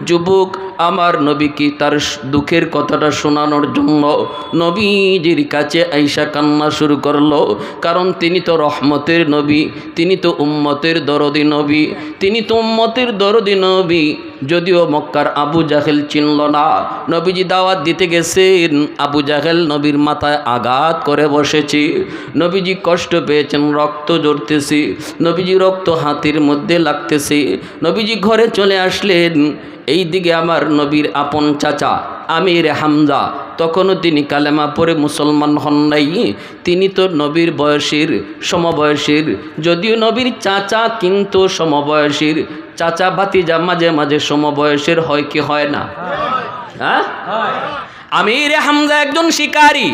যুবক আমার নবীকে তার দুঃখের কথাটা শোনানোর জন্য নবীজির কাছে আইসা কান্না শুরু করলো। কারণ তিনি তো রহমতের নবী, তিনি তো উম্মতের দরদি নবী, তিনি তো উম্মতের দরদি নবী। যদিও মক্কার আবু জাহেল চিনল না, নবীজি দাওয়াত দিতে গেছেন, আবু জাহেল নবীর মাথায় আঘাত করে বসেছে। নবীজি কষ্ট পেয়েছেন, রক্ত ঝরতেছে, নবীজি রক্ত হাতের মধ্যে লাগতেছে। নবীজি ঘরে চলে আসলেন। এই দিকে আমার নবীর আপন চাচা আমির হামজা, তখনও তিনি কালেমা পড়ে মুসলমান হন নাই। তিনি তো নবীর বয়সের সমবয়সের, যদিও নবীর চাচা কিন্তু সমবয়সের। চাচা ভাতিজা মাঝে মাঝে সমবয়সের হয় কি হয় না? হ্যাঁ, আমির হামজা একজন শিকারী,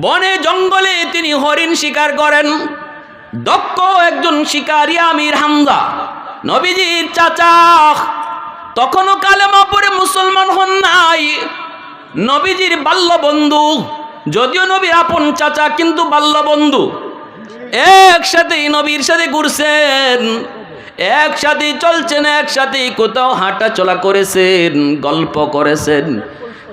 বনে জঙ্গলে তিনি হরিণ শিকার করেন। দক্ষ একজন শিকারী আমির হামজা, নবীজির চাচা। তখনও কালেমা পড়ে মুসলমান হন নাই। নবীজির বাল্য বন্ধু, যদিও নবীর আপন চাচা কিন্তু বাল্য বন্ধু। একসাথেই নবীর সাথে ঘুরছেন, একসাথেই চলছেন, একসাথেই কোথাও হাঁটা চলা করেছেন, গল্প করেছেন।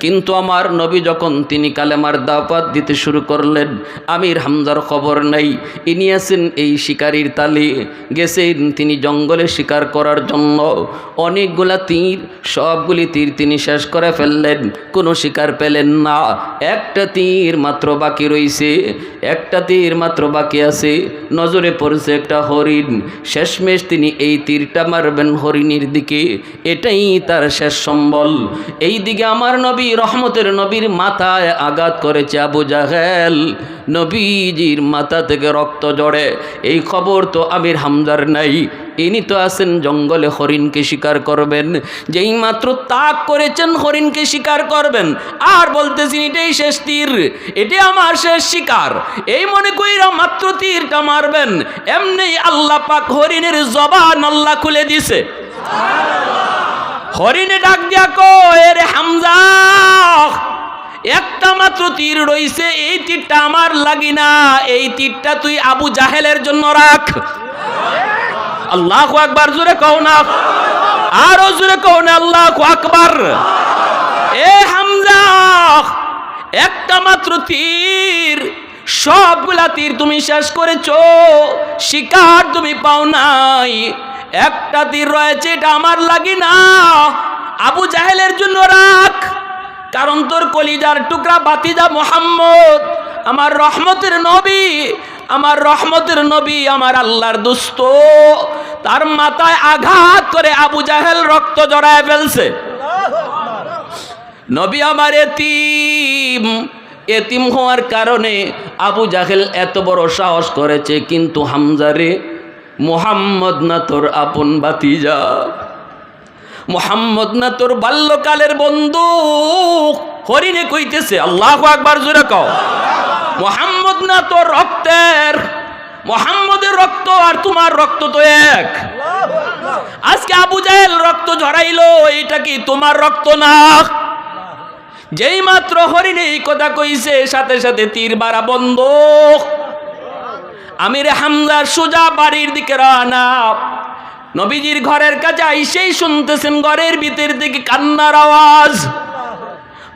কিন্তু আমার নবী যখন তিনি কালেমার দাওয়াত দিতে শুরু করলেন, আমির হামজার খবর নাই। ইনি আছেন এই শিকারীর তালে, গেছেন তিনি জঙ্গলে শিকার করার জন্য। অনেকগুলা তীর, সবগুলি তীর তিনি শেষ করে ফেললেন, কোনো শিকার পেলেন না। একটা তীর মাত্র বাকি রয়েছে, একটা তীর মাত্র বাকি আছে। নজরে পড়েছে একটা হরিণ। শেষমেশ তিনি এই তীরটা মারবেন হরিণীর দিকে, এটাই তার শেষ সম্বল। এই দিকে আমার নবী রহমতের নবীর মাথায় আঘাত করেছে আবু জাহেল, নবীজির মাথা থেকে রক্ত জড়ে। এই খবর তো আমির হামজার নাই। ইনি তো আছেন জঙ্গলে হরিণকে শিকার করবেন, যেই মাত্র তাক করেছেন হরিণকে শিকার করবেন, আর বলতেছেন এটাই শেষ তীর, এটাই আমার শেষ শিকার। এই মনে কইরা মাত্র তীরটা মারবেন, এমনি আল্লাহ পাক হরিণের জবান আল্লাহ খুলে দিছে। হরিণে ডাক দিয়া কয়, রে হামজা, একটা মাত্র তীর রইছে, এই তীরটা আমার লাগি না, এই তীরটা তুই আবু জাহেলের জন্য রাখ। আল্লাহু আকবার, জোরে কও না, আরো জোরে কও না, আল্লাহু আকবার। এ হামজা, একটা মাত্র তীর, সবগুলা তীর তুমি শেষ করেছো, শিকার তুমি পাও নাই। একটা তীর রয়েছে, এটা আমার লাগি না, আবু জাহেলের জন্য রাখ। কারণ তোর কলিজার টুকরা ভাতিজা মুহাম্মদ, আমার রহমতের নবী, আমার রহমতের নবী, আমার আল্লাহর দোস্ত, তার মাথায় আঘাত করে আবু জাহেল রক্ত জড়ায় ফেলছে। নবী আমার এতিম, এতিম হওয়ার কারণে আবু জাহেল এত বড় সাহস করেছে। কিন্তু হামজারে, মুহাম্মদ না তোর আপন ভাতিজা, মুহাম্মদ না তোর বাল্যকালের বন্ধু। হরিণে কইতেছে, আল্লাহু আকবার, জোরে কও, মুহাম্মদ না তোর রক্তের, মুহাম্মদের রক্ত আর তোমার রক্ত তো এক। আজকে আবু জাহেল রক্ত ঝরাইলো, এটা কি তোমার রক্ত না? যেই মাত্র হরিণে এই কথা কইছে, সাথে সাথে তীর মারা বন্ধ। আমির হামজার সোজা বাড়ির দিকে রওনা। নবীজির ঘরের কাছে আইসেই শুনতেছেন ঘরের ভিতর থেকে কান্নার আওয়াজ।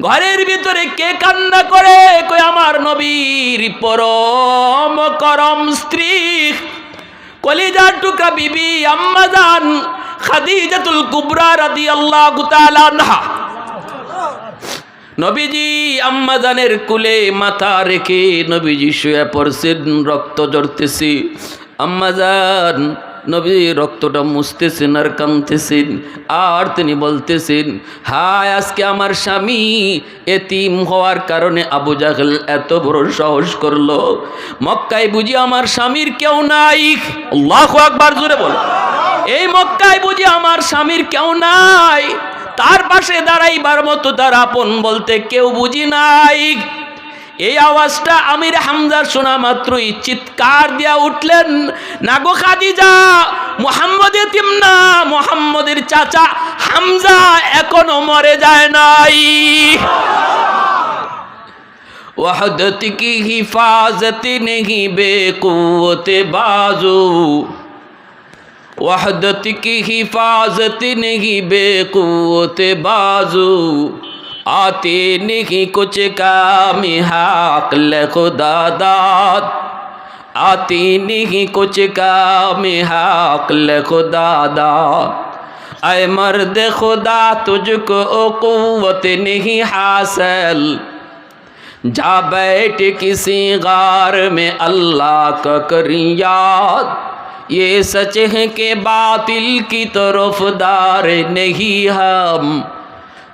ঘরের ভিতরে কে কান্না করে? কই আমার নবীর পরম করম স্ত্রী, কলিজার টুকরা বিবি আম্মা জান খাদিজাতুল কুবরা রাদিয়াল্লাহু তাআলা আনহা। নবীজি আম্মা জানের কুলে মাথা রেখে নবীজি শুয়ে পড়ছেন, রক্ত ঝরতেছে। আম্মা জান নবী রক্তটা মুছতেছেন আর কাঁদতেছেন, আর তিনি বলতেছেন, হায় আজকে আমার স্বামী এতিম হওয়ার কারণে আবু জাহেল এত বড় সাহস করলো। মক্কায় বুঝি আমার স্বামীর কেউ নাই? আল্লাহু আকবার, জোরে বল। এই মক্কায় বুঝি আমার স্বামীর কেউ নাই? তার পাশে দাঁড়াইবার মতো তার আপন বলতে কেউ বুঝি নাই। এই আওয়াজটা আমির হামজা শোনা মাত্রই চিৎকার দিয়া উঠলেন, না গো খাদিজা, মুহাম্মদ এতিম না, মুহাম্মদের চাচা হামজা এখনো মরে যায় নাই। ওয়াহদত কি হিফাজত নেহি বেকুওতে বাজু, वहदत की हिफाजत नहीं बेक़ुव्वत बाजू, आते नहीं कुछ काम हाक़ल खुदा दाद, आती नहीं कुछ काम हाक़ल खुदा दाद। ऐ मर्द खुदा तुझको क़ुव्वत नहीं हासिल, जा बैठ किसी गार में अल्लाह का करी याद। ये सच है कि बातिल की तरफदार नहीं हम,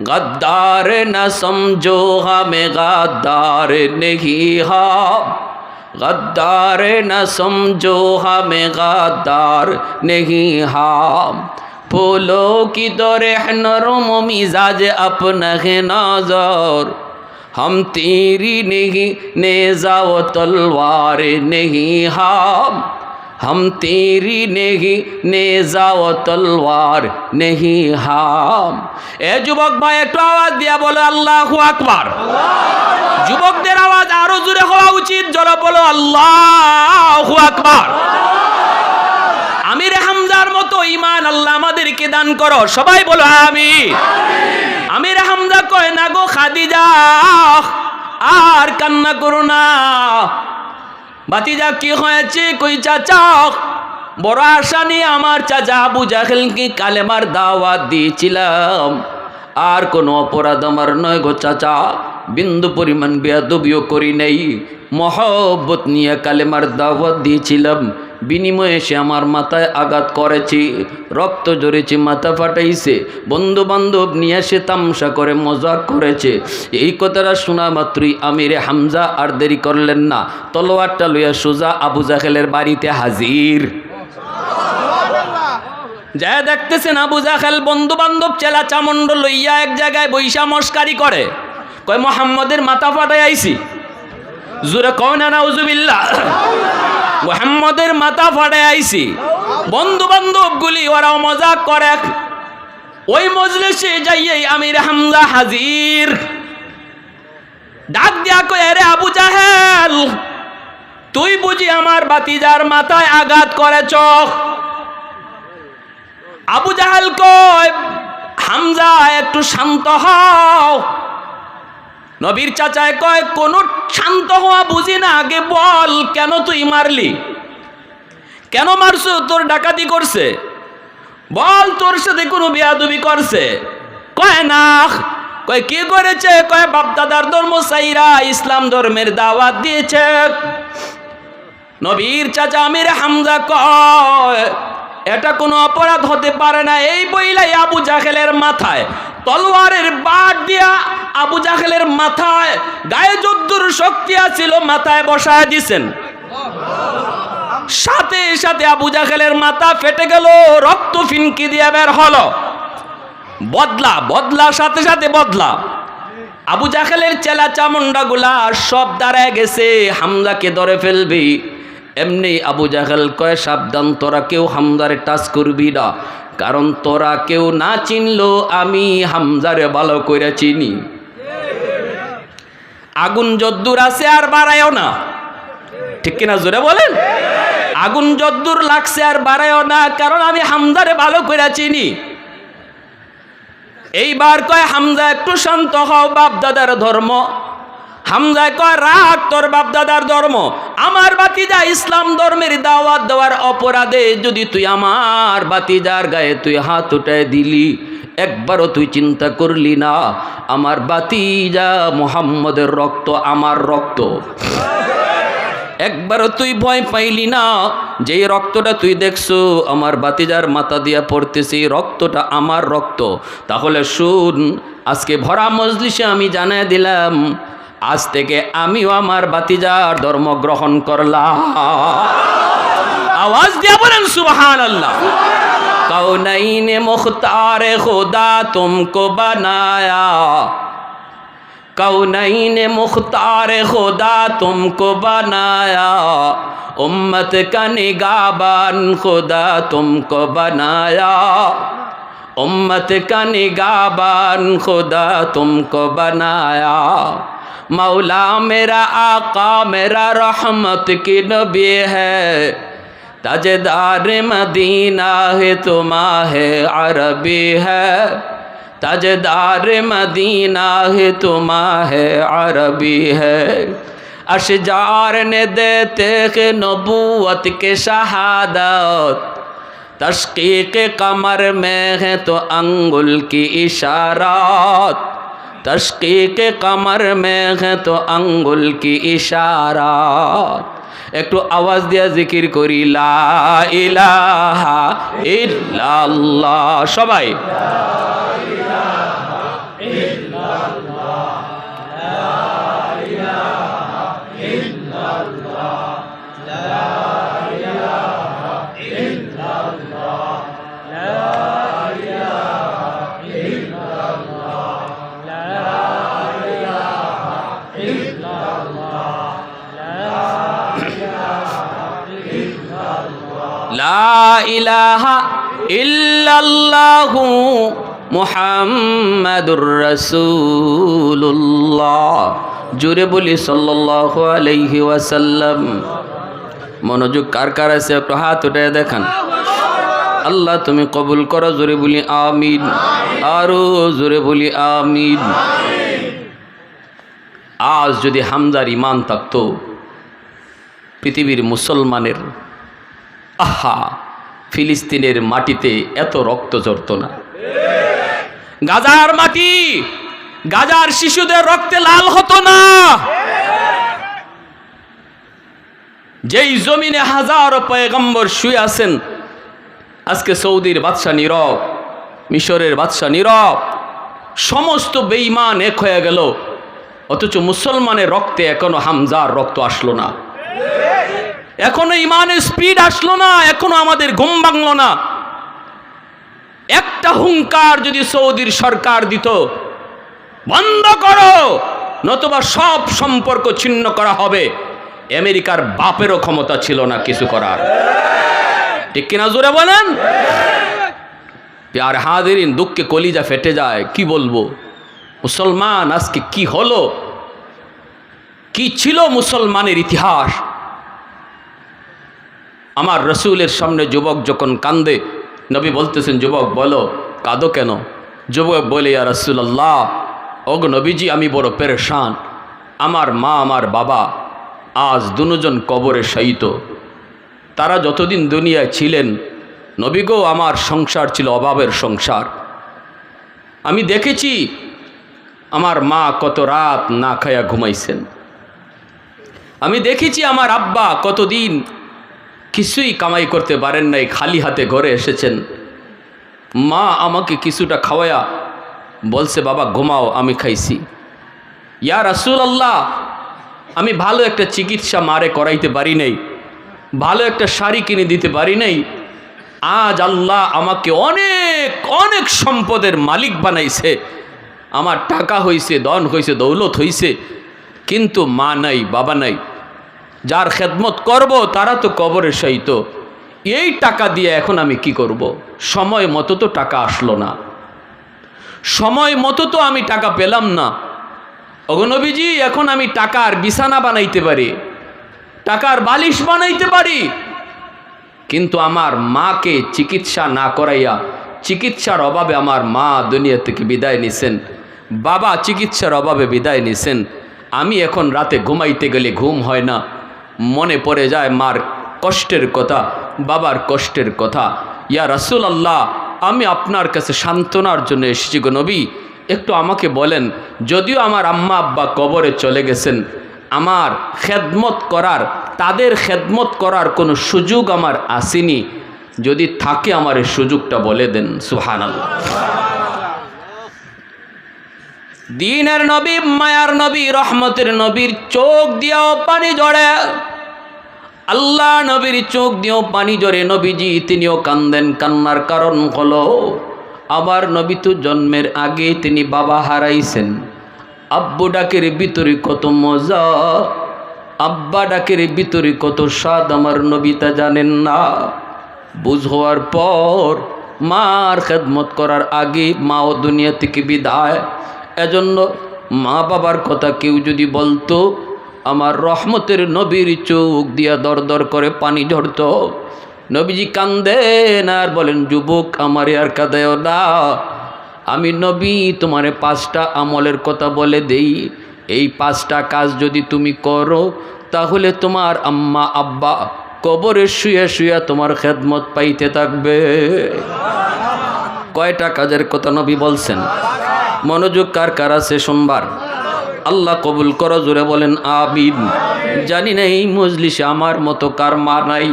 गद्दार न समझो हमें गद्दार नहीं हम, गद्दार न समझो हमें गद्दार नहीं हम। फूलों की तरह नरम मिजाज अपना है नजर, हम तेरी नहीं नेज़ा व तलवार नहीं हम तेरी नहीं नेज़ा व तलवार नहीं हम। ए যুবক ভাই একটু আওয়াজ দিয়া বলো আল্লাহু আকবার। যুবকদের আওয়াজ আরো জোরে হওয়া উচিত, জোরে বলো আল্লাহু আকবার। আমির হামজার মতো ঈমান আল্লাহ আমাদেরকে দান করো, সবাই বলো আমিন। আমির হামজা কয় না গো খাদিজা আর কান্না করো না। ভাতিজা কি হয়েছে? কই চাচা বড় আশা নিয়ে আমার চাচা আবু জাহেলকে কালেমার দাওয়াত দিয়েছিলাম, আর কোনো অপরাধ আমার নয় গো চাচা, বিন্দু পরিমাণ বেয়াদবিও করি নাই, মহব্বত নিয়ে কালেমার দাওয়াত দিয়েছিলাম, বিনিময়ে সে আমার মাথায় আঘাত করেছে, রক্ত ঝরেছে, মাথা ফাটাইছে, বন্ধু বান্ধব নিয়ে সে তামসা করে মজাক করেছে। এই কথাটা শোনা মাত্রই আমিরে হামজা আর দেরি করলেন না, তলোয়ারটা লইয়া সোজা আবু জাহেলের বাড়িতে হাজির। যা দেখতেছেন আবু জাহেল বন্ধু বান্ধব চেলা চামুন্ড লইয়া এক জায়গায় বৈশা মস্কারি করে, কয় মুহাম্মদের মাথা ফাটাই আইছি, জোরে কও না নাউজুবিল্লাহ, মুহাম্মদের মাথা ফাটাই আইছি। বন্ধু বান্ধব গুলি ওরাও মজাক করে। ওই মজলিসে যাইয়েই আমির হামজা হাজির, ডাক দিয়া কয় রে আবু জাহেল, তুই বুঝি আমার ভাতিজার মাথায় আঘাত করেছ? আবু জাহেল কয় হামজা একটু শান্ত হও। নবীর চাচায় কয় কোন শান্ত হওয়া বুঝি না, আগে বল কেন তুই মারলি, কেন মারছো? তোর ডাকাতি করছে? বল তোর সাথে কোনো বেয়াদবি করছে? কয় না। কয় কি করেছে? কয় বাপদাদার ধর্ম সাইরা ইসলাম ধর্মের দাওয়াত দিয়েছে। নবীর চাচা আমির হামজা কয় এটা কোনো অপরাধ হতে পারে না। এই বইলাই আবু জাহেলের মাথায় তলোয়ারের বাট দিয়া আবু জাহেলের মাথায়, গায়ে যদ্দুর শক্তি আছিল মাথায় বসায় দিছেন, সাথে সাথে আবু জাহেলের মাথা ফেটে গেল, রক্ত ফিনকি দিয়ে বের হলো। বদলা বদলা সাথে সাথে বদলা। আবু জাহেলের চেলা চামুন্ডা গুলা সব দাঁড়ায় গেছে, হামজাকে ধরে ফেলবি। এমনি আবু জাহেল কয় সাবধান, তোরা কেউ হামজারে টাচ করবি না, কারণ তোরা কেউ না চিনলো আমি হামজারে ভালো করে চিনি। আগুন যদ্দুর আছে আর বাড়ায়ও না, ঠিক কিনা জোরে বলেন? আগুন যদ্দুর লাগছে আর বাড়ায়ও না, কারণ আমি হামজারে ভালো করে চিনি। এইবার কয় হামজা একটু শান্ত হও, বাপ দাদার ধর্ম। হামজা কয় রাগ তোর বাপ দাদার ধর্ম, আমার ভাতিজা ইসলাম ধর্মের দাওয়াত দেওয়ার অপরাধে যদি তুই আমার ভাতিজার গায়ে তুই হাত উঠায় দিলি, একবারও তুই চিন্তা করলি না আমার ভাতিজা মুহাম্মদের রক্ত আমার রক্ত। একবারও তুই ভয় পাইলি না যে রক্তটা তুই দেখছো আমার ভাতিজার মাথা দিয়া পড়তেছে, রক্তটা আমার রক্ত। তাহলে শুন, আজকে ভরা মজলিসে আমি জানাই দিলাম, আজ থেকে আমিও আমার ভাতিজার ধর্ম গ্রহণ করলাম। আওয়াজ দিয়া বলেন সুবহানাল্লাহ। কৌনাইনে মুখতারে খুদা তুমকো বানায়া, कौनैन मुख्तार खुदा तुमको बनाया, उम्मत का निगाहबान खुदा तुमको बनाया, उम्मत का निगाहबान खुदा तुमको बनाया। मौला मेरा आका मेरा रहमत की नबी है, ताजदार मदीना है तो माह अरबी है, ताजदार मदीना है तो माह अरबी है। अशजार ने देते के नबूवत के शहादत, तशकीक कमर में है तो अंगुल की इशारात, तशकीक कमर में है तो अंगुल की इशारात। একটু আওয়াজ দিয়া জিকির করি লা ইলাহা ইল্লাল্লাহ সবাই। লা ইলাহা ইল্লাল্লাহু মুহাম্মাদুর রাসূলুল্লাহ। জোরে বলি সাল্লাল্লাহু আলাইহি ওয়াসাল্লাম। মনোযোগ কার কার আছে একটু হাত উঠায় দেখান। আল্লাহ তুমি কবুল করো, জোরে বলি আমিন। আরো জোরে বলি আমিন। আজ যদি হামজার ঈমান থাকতো, পৃথিবীর মুসলমানের আহা ফিলিস্তিনের মাটিতে এত রক্ত ঝরত না। গাজার মাটি, গাজার শিশুদের রক্তে লাল হতো না। যেই জমিনে হাজারো পয়গম্বর শুয়ে আছেন, আজকে সৌদির বাদশা নীরব, মিশরের বাদশা নীরব, সমস্ত বেঈমান এক হয়ে গেল, অথচ মুসলমানের রক্তে এখনো হামজার রক্ত আসলো না, এখনো ইমানের স্পিড আসলো না, এখনো আমাদের ঘুম ভাঙলো না। একটা হুঙ্কার যদি সৌদির সরকার দিত, বন্ধ করো নতুবা সব সম্পর্ক ছিন্ন করা হবে, আমেরিকার বাপেরও ক্ষমতা ছিল না কিছু করার। ঠিক কিনা জোরে বলেন? আর হাজিরিন, দুঃখে কলিজা ফেটে যায়। কি বলবো, মুসলমান আজকে কি হলো, কি ছিল মুসলমানের ইতিহাস। আমার রসুলের সামনে যুবক যখন কান্দে, নবী বলতেছেন, যুবক বলো কাঁদো কেন? যুবক বলে, ইয়া রাসূলুল্লাহ, ওগো নবীজি, আমি বড় পেরেশান। আমার মা আমার বাবা আজ দুজন কবরে শায়িত। তারা যতদিন দুনিয়ায় ছিলেন, নবী গো, আমার সংসার ছিল অভাবের সংসার। আমি দেখেছি আমার মা কত রাত না খায়া ঘুমাইছেন। আমি দেখেছি আমার আব্বা কতদিন কিছুই কামাই করতে পারেন নাই, খালি হাতে ঘরে এসেছেন। মা আমাকে কিছুটা খাওয়ায়া বলছে, বাবা ঘুমাও, আমি খাইছি। ইয়া রাসূলুল্লাহ, আমি ভালো একটা চিকিৎসা মারে করাইতে পারি নাই, ভালো একটা শাড়ি কিনে দিতে পারি নাই। আজ আল্লাহ আমাকে অনেক অনেক সম্পদের মালিক বানাইছে, আমার টাকা হইছে, ধন হইছে, দৌলত হইছে, কিন্তু মা নাই, বাবা নাই। যার খেদমত করব তারা তো কবরে শায়িত। এই টাকা দিয়ে এখন আমি কি করব? সময় মতো তো টাকা আসলো না, সময় মতো তো আমি টাকা পেলাম না। ওগো নবীজি, এখন আমি টাকার বিছানা বানাইতে পারি, টাকার বালিশ বানাইতে পারি, কিন্তু আমার মাকে চিকিৎসা না করাইয়া, চিকিৎসার অভাবে আমার মা দুনিয়া থেকে বিদায় নিছেন, বাবা চিকিৎসার অভাবে বিদায় নিছেন। আমি এখন রাতে ঘুমাইতে গেলে ঘুম হয় না, মনে পড়ে যায় মার কষ্টের কথা, বাবার কষ্টের কথা। ইয়া রাসূলুল্লাহ, আমি আপনার কাছে সান্ত্বনার জন্য এসেছি গো নবী, একটু আমাকে বলেন, যদিও আমার আম্মা আব্বা কবরে চলে গেছেন, আমার খেদমত করার, তাদের খেদমত করার কোনো সুযোগ আমার আসেনি, যদি থাকে আমার এই সুযোগটা বলে দেন। সুবহানাল্লাহ। দিনের নবী, মায়ার নবী, রহমতের নবীর চোখ দিয়েও পানি ঝরে, আল্লাহ নবীর চোখ দিয়েও পানি ঝরে। নবীজি তিনিও কান্দেন। কান্নার কারণ হলো, আবার নবী তো জন্মের আগে তিনি বাবা হারাইছেন। আব্বু ডাকের ভিতরে কত মজা, আব্বা ডাকের ভিতরে কত স্বাদ আমার নবী তা জানেন না। বুঝ হওয়ার পর মার খেদমত করার আগে মাও দুনিয়া থেকে বিদায়। এজন্য মা বাবার কথা কেউ যদি বলতো, আমার রহমতের নবীর চোখ দিয়া দর দর করে পানি ঝরত। নবীজি কান্দেন আর বলেন, যুবক আমারে আর কাঁদায়ও না, আমি নবী তোমারে 5টা আমলের কথা বলে দেই, এই 5টা কাজ যদি তুমি করো তাহলে তোমার আম্মা আব্বা কবরে শুয়ে শুয়ে তোমার খেদমত পাইতে থাকবে। কয়টা কাজের কথা নবী বলছেন? মনোযোগ কার কার আছে শুনবার? আল্লাহ কবুল করো, জোরে বলেন আমিন। জানি না এই মজলিসে আমার মতো কার মা নাই,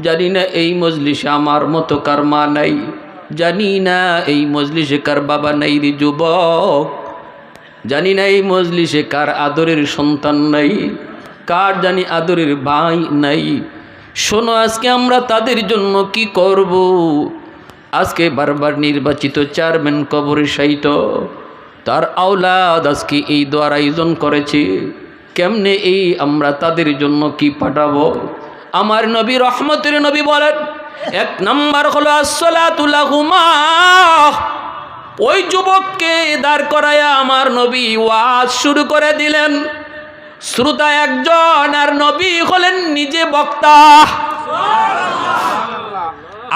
জানি না এই মজলিসে আমার মতো কার মা নাই, জানি না এই মজলিসে কার বাবা নাই রে যুবক, জানি না এই মজলিসে কার আদরের সন্তান নাই, কার জানি আদরের ভাই নাই। শোনো, আজকে আমরা তাদের জন্য কি করব? আজকে বারবার নির্বাচিত চেয়ারম্যান কবরে শায়িত, তার আওলাদ আজকে এই দোয়ার আয়োজন করেছে, কেমনে এই আমরা তাদের জন্য কি পাঠাবো? আমার নবী রহমতের নবী বলেন, 1 নাম্বার হলো আসসালাতু লাহুমা। ওই যুবককে দাঁড় করায়া আমার নবী ওয়াজ শুরু করে দিলেন। শ্রোতা একজন আর নবী হলেন নিজে বক্তা।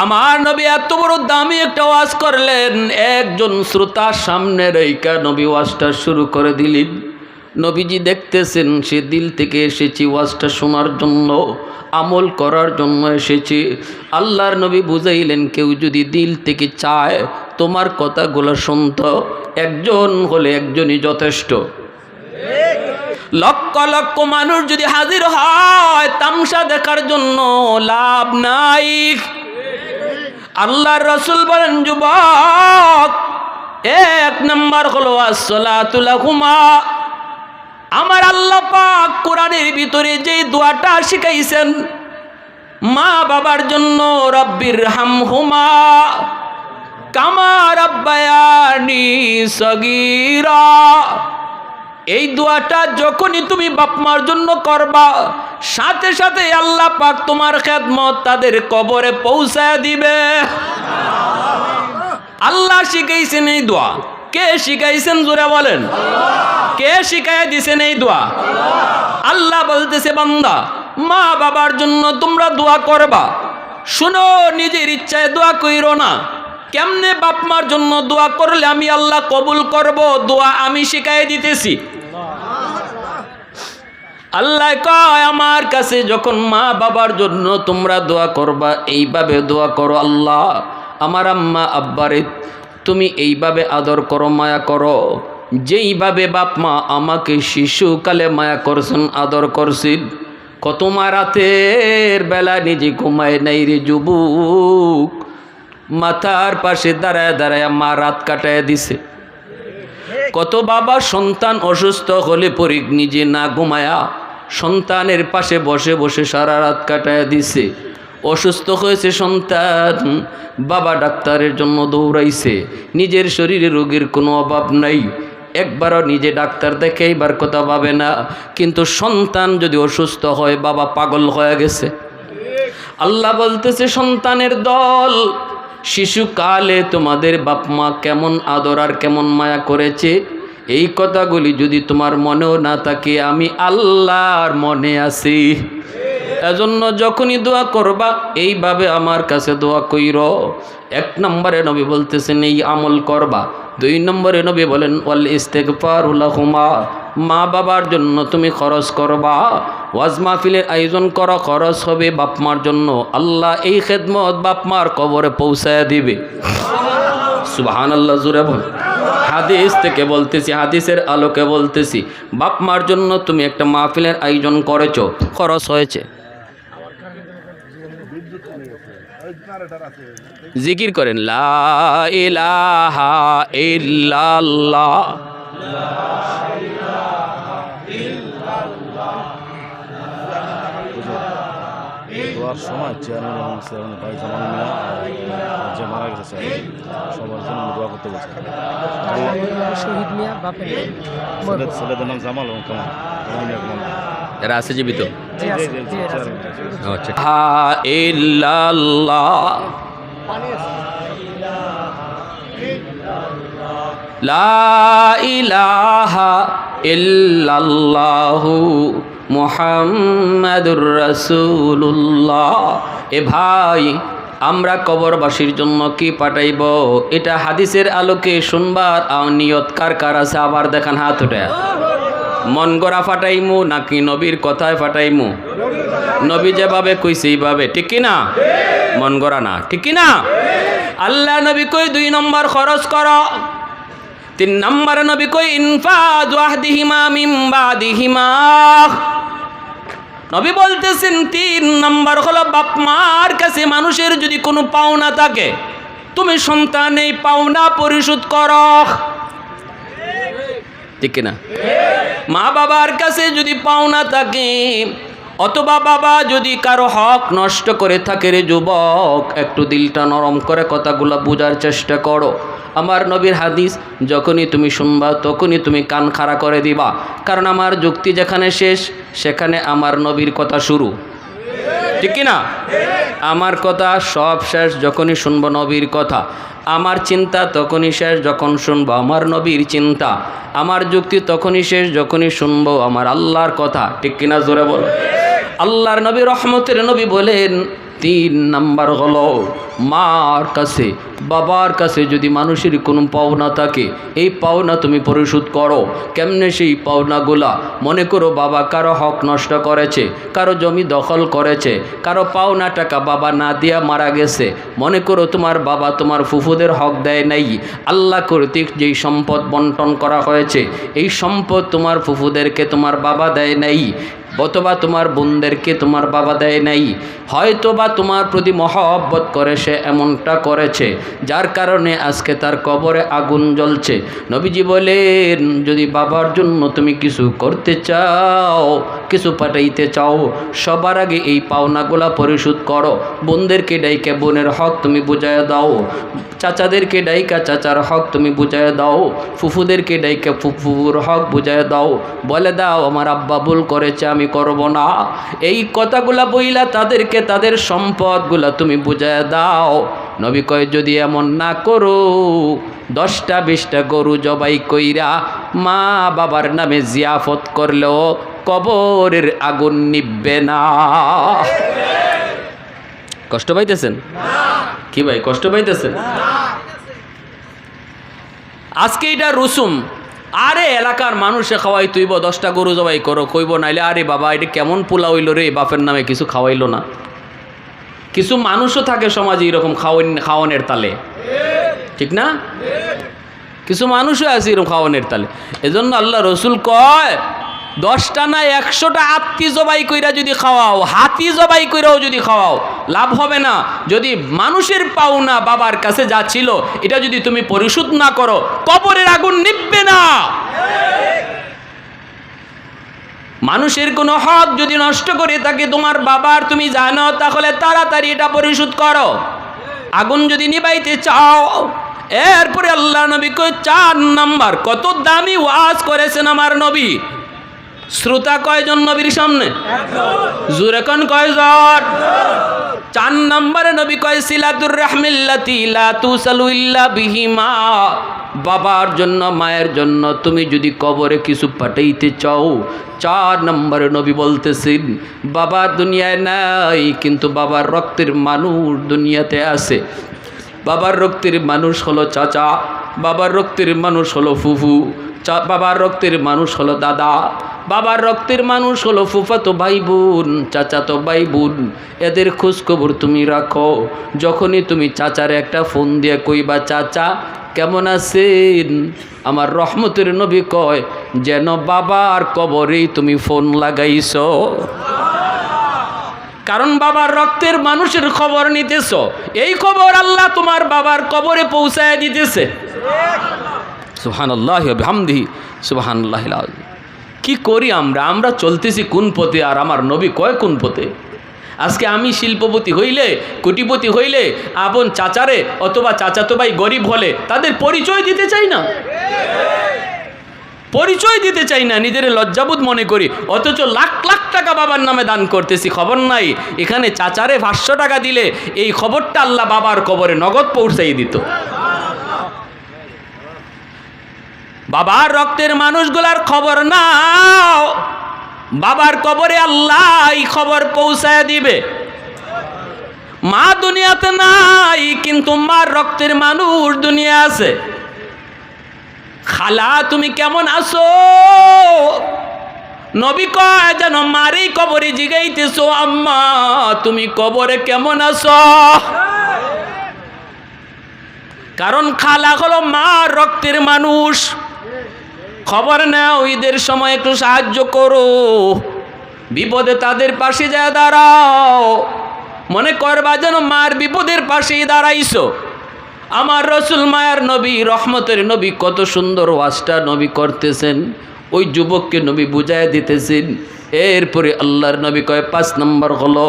আমার নবী এত বড় দামি একটা ওয়াজ করলেন, একজন শ্রোতার সামনে রেখা নবী ওয়াজটা শুরু করে দিলেন। নবীজি দেখতেছেন সে দিল থেকে এসেছে ওয়াজটা শোনার জন্য, আমল করার জন্য এসেছে। আল্লাহর নবী বুঝাইলেন, কেউ যদি দিল থেকে চায় তোমার কথাগুলো শুনতো, একজন হলে একজনই যথেষ্ট। লক্ষ লক্ষ মানুষ যদি হাজির হয় তামসা দেখার জন্য লাভ নাই। আল্লাহর রাসূল বলেন, যুবক 1 নাম্বার হলো আসসালাতু লাহুমা। আমার আল্লাহ পাক কোরআনের ভিতরে যে দোয়াটা শিখাইছেন মা বাবার জন্য, রব্বির হামহুমা কামা রাব্বায়ানি সগীরা, এই দোয়াটা যখনই তুমি বাপ মার জন্য করবা, সাথে সাথে আল্লাহ পাক তোমার খেদমত তাদের কবরে পৌঁছায় দিবে। আল্লাহ শিখাইছেন এই দোয়া। কে শিখাইছেন জোরে বলেন? কে শিখাইয়া দিছেন এই দোয়া? আল্লাহ বলতেছে, বান্দা মা বাবার জন্য তোমরা দোয়া করবা, শুনো নিজের ইচ্ছায় দোয়া কইরো না। কেমনে বাপ মার জন্য দোয়া করলে আমি আল্লাহ কবুল করব, দোয়া আমি শিখাই দিতেছি। আল্লাহ কয়, আমার কাছে যখন মা বাবার জন্য তোমরা দোয়া করবা, এইভাবে দোয়া করো, আল্লাহ আমার আম্মা আব্বারে তুমি এইভাবে আদর করো, মায়া করো, যেইভাবে বাপ মা আমাকে শিশুকালে মায়া করছেন, আদর করছেন। কত মা রাতের বেলা নিজে ঘুমায় নাই রে যুবক, মাথার পাশে দাঁড়ায় দাঁড়ায় মা রাত কাটায় দিছে। কত বাবা সন্তান অসুস্থ হলে পরে নিজে না ঘুমায়া সন্তানের পাশে বসে বসে সারা রাত কাটায় দিছে। অসুস্থ হয়েছে সন্তান, বাবা ডাক্তারের জন্য দৌড়াইছে, নিজের শরীরে রোগের কোনো অভাব নাই, একবারও নিজে ডাক্তার দেখে এইবার কথা ভাবে না। কিন্তু সন্তান যদি অসুস্থ হয় বাবা পাগল হয়ে গেছে। আল্লাহ বলতেছে, সন্তানের দল, শিশুকালে তোমাদের বাপ মা কেমন আদর আর কেমন মায়া করেছে, এই কথাগুলি যদি তোমার মনেও না থাকে, আমি আল্লাহর মনে আছি। এজন্য যখনই দোয়া করবা এইভাবে আমার কাছে দোয়া কইর। 1 নম্বরে নবী বলতেছেন এই আমল করবা। 2 নম্বরে নবী বলেন ওয়াল ইস্তিগফারু লাহুমা, মা বাবার জন্য তুমি খরচ করবা। ওয়াজ মাহফিলের আয়োজন করো, খরচ হবে বাপ মার জন্য, আল্লাহ এই খেদমত বাপ মার কবরে পৌঁছায় দিবে। সুবহানাল্লাহ, জোরে বল। হাদিস থেকে বলতেছি, হাদিসের আলোকে বলতেছি, বাপ মার জন্য তুমি একটা মাহফিলের আয়োজন করেছো, খরচ হয়েছে। জিকির করেন লা ইলাহা ইল্লাল্লাহ, দোয়ার সময় চেয়ারম্যান ভাই জামান মিয়া যে মারা গেছে সবার জন্য দোয়া করতে বলছে। শহীদ মিয়া বাপের ছেলেদের নাম জামাল এবং কামাল, এরা আছে জীবিত? আচ্ছা, ইল্লাল্লাহ লা ইলাহা ইল্লাল্লাহু মুহাম্মাদুর রাসূলুল্লাহ এ ভাই, আমরা কবরবাসীর জন্য কি পাঠাইব? এটা হাদিসের আলোকে শুনবার নিয়ত কার কার আছে? আবার দেখান হাত উঠে। মন গড়া ফাটাইমু নাকি নবীর কথায় ফাটাইমু? নবী যেভাবে কইছে এইভাবে, ঠিক কি না? মন গড়া না, ঠিক কি না? আল্লাহ নবী কই 2 নম্বর খরচ করো, 3 নম্বর নবী কই ইনফাযু আহদিহিমা মিন বাদিহিমা। নবী বলতেছেন 3 নম্বর হলো বাপ মার কাছে মানুষের যদি কোনো পাওনা থাকে, তুমি সন্তান এই পাওনা পরিশোধ করো, ঠিক না? মা বাবার কাছে যদি পাওনা থাকে, অথবা বাবা যদি কারো হক নষ্ট করে থাকে, রে যুবক, একটু দিলটা নরম করে কথাগুলো বোঝার চেষ্টা করো। আমার নবীর হাদিস যখনই তুমি শুনবা তখনই তুমি কান খাড়া করে দিবা, কারণ আমার যুক্তি যেখানে শেষ সেখানে আমার নবীর কথা শুরু, ঠিক কি না? আমার কথা সব শেষ যখনই শুনবো নবীর কথা, আমার চিন্তা তখনই শেষ যখন শুনবো আমার নবীর চিন্তা, আমার যুক্তি তখনই শেষ যখনই শুনবো আমার আল্লাহর কথা, ঠিক কিনা? জোরে বলো। আল্লাহর নবী রহমতের নবী বলেন 3 নাম্বার হলো মার কাছে বাবার কাছে যদি মানুষের কোনো পাওনা থাকে, এই পাওনা তুমি পরিশোধ করো। কেমনে সেই পাওনাগুলা? মনে করো বাবা কারো হক নষ্ট করেছে, কারো জমি দখল করেছে, কারো পাওনা টাকা বাবা না দিয়া মারা গেছে। মনে করো তোমার বাবা তোমার ফুফুদের হক দেয় নাই, আল্লাহ কর্তৃক যেই সম্পদ বন্টন করা হয়েছে এই সম্পদ তোমার ফুফুদেরকে তোমার বাবা দেয় নাই, অথবা তোমার বোনদেরকে তোমার বাবা দেয় নাই, হয়তোবা তোমার প্রতি মহব্বত করে সে এমনটা করেছে যার কারণে আজকে তার কবরে আগুন জ্বলছে। নবীজি বলেন যদি বাবার জন্য তুমি কিছু করতে চাও, কিছু পাঠাইতে চাও, সবার আগে এই পাওনাগুলা পরিশোধ করো। বোনদেরকে ডাইকা বোনের হক তুমি বুঝাইয়া দাও, চাচাদেরকে ডাইকা চাচার হক তুমি বুঝাইয়া দাও, ফুফুদেরকে ডাইকা ফুফুর হক বুঝাইয়া দাও, বলে দাও আমার আব্বা ভুল করেছে আমি করব না। এই কথাগুলা বইলা তাদেরকে তাদের সম্পদগুলা তুমি বুঝাইয়া দাও। নবী কয় যদি এমন না করো, 10টা 20টা গরু জবাই কইরা মা বাবার নামে জিয়াফত করলেও কবরের আগুন নিববে না। কষ্ট পাইতেছেন কি ভাই? কষ্ট পাইতেছেন? আজকে এটা রসুম। আরে এলাকার মানুষে খাওয়াই তুইব, 10টা গরু জবাই করো, কইব নাইলে আরে বাবা এটা কেমন পোলা হইল রে, বাপের নামে কিছু খাওয়াইলো না। কিছু মানুষও থাকে সমাজে এরকম খাওয়ানোর তালে, ঠিক না? কিছু মানুষও আছে এরকম খাওয়ানোর তালে। এজন্য আল্লাহ রসুল কয় 10টা না 100টা আত্মী জবাই কইরা যদি খাওয়াও, হাতি জবাই কইরাও যদি খাওয়াও, লাভ হবে না। যদি মানুষের পাওনা বাবার কাছে যা ছিল এটা যদি তুমি পরিশোধ না করো, কবরের আগুন নিববে না। মানুষের কোনো হক যদি নষ্ট করে থাকে তোমার বাবার, তুমি জানো, তাহলে তাড়াতাড়ি এটা পরিশোধ করো। আগুন যদি নিবাইতে চাও। এরপরে আল্লাহ নবী কয় 4 নাম্বার, কত দামি ওয়াজ করেছেন আমার নবী। শ্রোতা কয়জন নবীর সামনে? জোরে কোন কয়জন? 4 নম্বরে নবী কয় সিলাতুর রাহমিল্লাতি লা তুসালু ইল্লা বিহিমা। বাবার জন্য মায়ের জন্য তুমি যদি কবরে কিছু পাঠাইতে চাও, 4 নম্বরে নবী বলতেছেন বাবা দুনিয়ায় নাই কিন্তু বাবার রক্তের মানুষ দুনিয়াতে আছে। বাবার রক্তের মানুষ হলো চাচা, বাবার রক্তের মানুষ হলো ফুফু, বাবার রক্তের মানুষ হলো দাদা, বাবার রক্তের মানুষ হলো ফুফাতো ভাই বোন, চাচাতো ভাই বোন। এদের খোঁজখবর তুমি রাখো। যখনই তুমি চাচার একটা ফোন দিয়ে কইবা চাচা কেমন আছেন, আমার রহমতের নবী কয় যেন বাবার কবরেই তুমি ফোন লাগাইছো। কারণ বাবার রক্তের মানুষের খবর নিতেছ, এই খবর আল্লাহ তোমার বাবার কবরে পৌঁছায় দিতেছে। সুবহানাল্লাহি ওয়া বিহামদিহি সুবহানাল্লাহিল আযীম। কি করি আমরা চলতেছি কোন পথে, আর আমার নবী কয় কোন পথে। আজকে আমি শিল্পপতি হইলে, কোটিপতি হইলে আপন চাচারে অথবা চাচাতো ভাই গরিব হলে তাদের পরিচয় দিতে চাই না, পরিচয় দিতে চাই না, নিজের লজ্জাবোধ মনে করি। অথচ লাখ লাখ টাকা বাবার নামে দান করতেছি, খবর নাই এখানে চাচারে 500 টাকা দিলে এই খবরটা আল্লাহ বাবার কবরে নগদ পৌঁছাই দিত। বাবার রক্তের মানুষগুলার খবর নাও, বাবার কবরে আল্লাহ এই খবর পৌঁছায় দিবে। মা দুনিয়াতে নাই, কিন্তু মার রক্তের মানুষ দুনিয়া আছে। খালা তুমি কেমন আছো? নবী কয় যেন মারেই কবরে জিগাইতেছো, আম্মা তুমি কবরে কেমন আছো? কারণ খালা হলো মার রক্তের মানুষ। খবর নাও, ঈদের সময় একটু সাহায্য করো, বিপদে তাদের পাশে যায় দাঁড়াও, মনে করবা যেন মার বিপদের পাশেই দাঁড়াইছো। আমার রসুল মায়ার নবী, রহমতের নবী, কত সুন্দর ওয়াজটা নবী করতেছেন, ওই যুবককে নবী বুঝায় দিতেছেন। এরপরে আল্লাহর নবী কয় 5 নম্বর হলো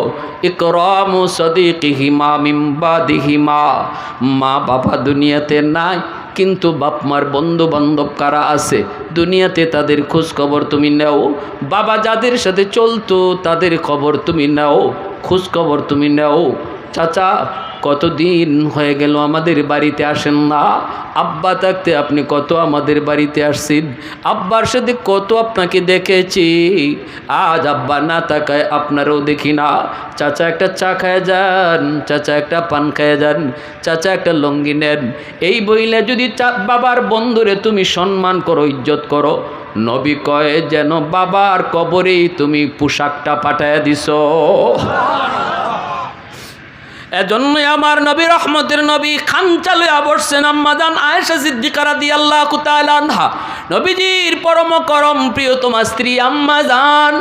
ইকরামু সাদিকিহিমা মিন বাদিহিমা। মা বাবা দুনিয়াতে নাই, কিন্তু বাপ মার বন্ধু বান্ধব কারা আছে দুনিয়াতে, তাদের খোঁজ খবর তুমি নাও। বাবা যাদের সাথে চলতো তাদের খবর তুমি নাও, খোঁজ খবর তুমি নাও। চাচা কতদিন হয়ে গেল আমাদের বাড়িতে আসেন না? আব্বা থাকতে আপনি কত আমাদের বাড়িতে আসছেন, আব্বার সাথে কত আপনাকে দেখেছি, আজ আব্বা না তাকায় আপনারও দেখি না। চাচা একটা চা খায় যান, চাচা একটা পান খায় যান, চাচা একটা লঙ্গি নেন। এই বইলে যদি বাবার বন্ধুরে তুমি সম্মান করো, ইজ্জত করো, নবী কয় যেন বাবার কবরেই তুমি পোশাকটা পাঠায় দিছো। এজন্যই আমার নবী, রহমতের নবী, খানচা লইয়া বসছেন আম্মা জান আয়েশা সিদ্দিকা রাদিয়াল্লাহু তাআলা আনহা, নবীজির পরম করম প্রিয়তমা স্ত্রী আম্মা জান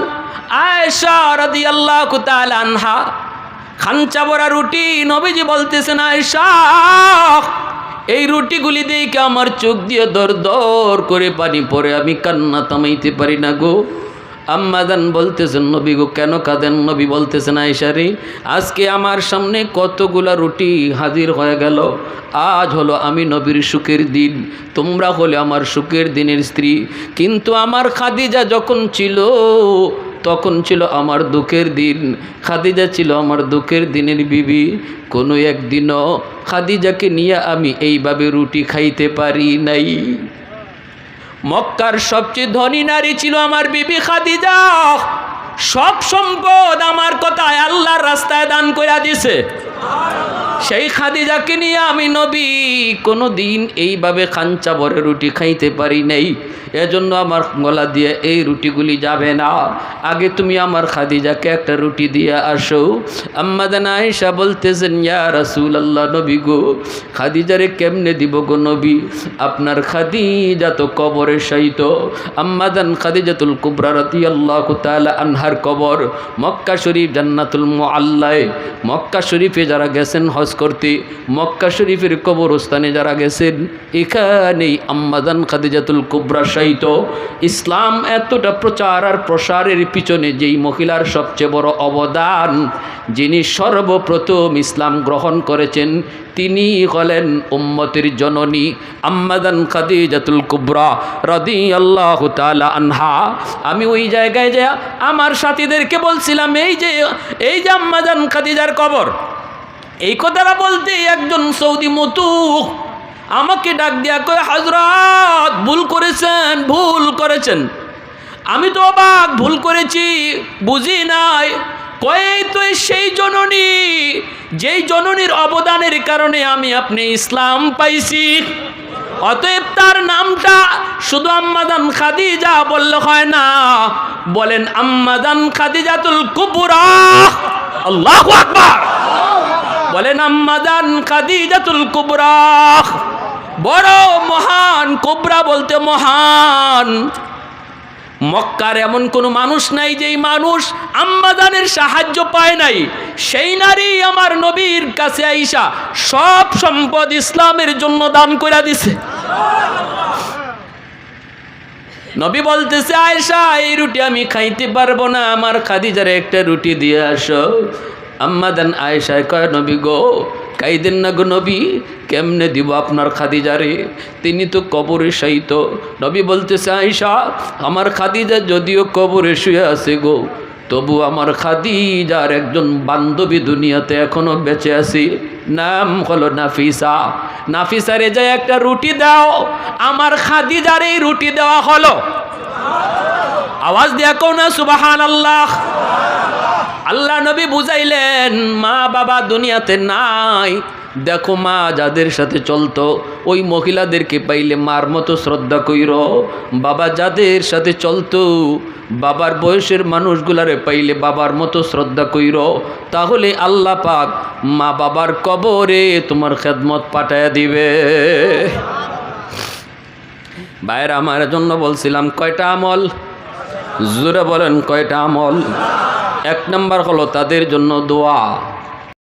আয়েশা রাদিয়াল্লাহু তাআলা আনহা। খানচা ভরা রুটি, নবীজি বলতেছেন আয়েশা এই রুটিগুলি দেখে আমার চোখ দিয়ে দর দর করে পানি পড়ে, আমি কান্না থামাইতে পারি না গো। আম্মাজান বলতেছেন নবী গো কেন কাঁদেন? নবী বলতেছেন আয়েশা রে, আজকে আমার সামনে কতগুলা রুটি হাজির হয়ে গেল, আজ হলো আমি নবীর সুখের দিন, তোমরা হলে আমার সুখের দিনের স্ত্রী, কিন্তু আমার খাদিজা যখন ছিল তখন ছিল আমার দুঃখের দিন। খাদিজা ছিল আমার দুঃখের দিনের বিবি, কোনো একদিনও খাদিজাকে নিয়ে আমি এইভাবে রুটি খাইতে পারি নাই। মক্কার সবচেয়ে ধনী নারী ছিল আমার বিবি খাদিজা, সব সম্পদ আমার কথায় আল্লাহর রাস্তায় দান করে দিছে। সেই খাদিজাকে নিয়ে আমি নবী কোনো দিন এইভাবে খাঞ্চা ভরে রুটি খাইতে পারি নাই। এজন্য আমার গলা দিয়ে এই রুটিগুলি যাবে না, আগে তুমি আমার খাদিজাকে একটা রুটি দিয়ে আসো। আম্মা জান আয়েশা বলতেছেন ইয়া রাসূলুল্লাহ, নবী গো খাদিজারে কেমনে দিব গো নবী, আপনার খাদিজা তো কবরে শায়িত। আম্মা জান খাদিজাতুল কুবরা রাদিয়াল্লাহু তাআলা আনহার কবর মক্কা শরীফ জান্নাতুল মুআল্লায়। মক্কা শরীফে যারা গেছেন হজ করতে, মক্কা শরীফের কবরস্থানে যারা গেছেন, এখানেই আম্মা জান খাদিজাতুল কুবরা শায়িত। ইসলাম এতটা প্রচার আর প্রসারের পিছনে যেই মহিলার সবচেয়ে বড় অবদান, যিনি সর্বপ্রথম ইসলাম গ্রহণ করেছেন, তিনি হলেন উম্মতের জননী আম্মা জান খাদিজাতুল কুবরা রাদিয়াল্লাহু তাআলা আনহা। আমি ওই জায়গায় যে আমার সাথীদেরকে বলছিলাম এই যে আম্মা জান খাদিজার কবর, এই কথাটা বলতে একজন সৌদি মতুক আমাকে ডাক দিয়া কয় হযরত ভুল করেছেন। আমি তো অবাক, ভুল করেছি বুঝি নাই। কয় তো সেই জননী, যেই জননীর অবদানের কারণে আমি আপনি ইসলাম পাইছি, অতএব তার নামটা শুধু আম্মা জান খাদিজা বললে হয় না, বলেন আম্মা জান খাদিজাতুল কুবরা। আল্লাহু আকবার, বলেন আম্মা জান খাদিজাতুল কুবরা। বড় মহান, কুবরা বলতে মহান। মক্কার এমন কোনো মানুষ নাই যেই মানুষ আম্মা জানের সাহায্য পায় নাই। সেই নারী আমার নবীর কাছে আইসা সব সম্পদ ইসলামের জন্য দান করে দিছে। নবী বলতেছে আয়েশা এই রুটি আমি খাইতে পারবো না, আমার খাদিজারে একটা রুটি দিয়ে আসো। আম্মা জান আয়েশা কয় নবী গো কাইদেন না গো নবী, কেমনে দিব আপনার খাদিজারে, তিনি তো কবরে শায়িত। নবী বলতেছে আয়েশা আমার খাদিজা যদিও কবরে শুয়ে আছে গো, তবু আমার খাদিজার একজন বান্ধবী দুনিয়াতে এখনো বেঁচে আছে, নাম হলো নাফিসা। নাফিসারে যায় একটা রুটি দাও। আমার খাদিজার এই রুটি দেওয়া হলো। আওয়াজ দিয়া কও না সুবহানাল্লাহ। আল্লাহ নবী বুঝাইলেন মা বাবা দুনিয়াতে নাই, দেখো মা যাদের সাথে চলতো ওই মহিলাদেরকে পাইলে মার মতো শ্রদ্ধা কইর, বাবা যাদের সাথে চলতো বাবার বয়সের মানুষগুলারে পাইলে বাবার মতো শ্রদ্ধা কইর, তাহলে আল্লাহ পাক মা বাবার কবরে তোমার খেদমত পাঠায়া দিবে। ভাইয়েরা আমার জন্য বলছিলাম কয়টা আমল, জোরে বলেন কয়টা আমল? এক নাম্বার হলো তাদের জন্য দোয়া।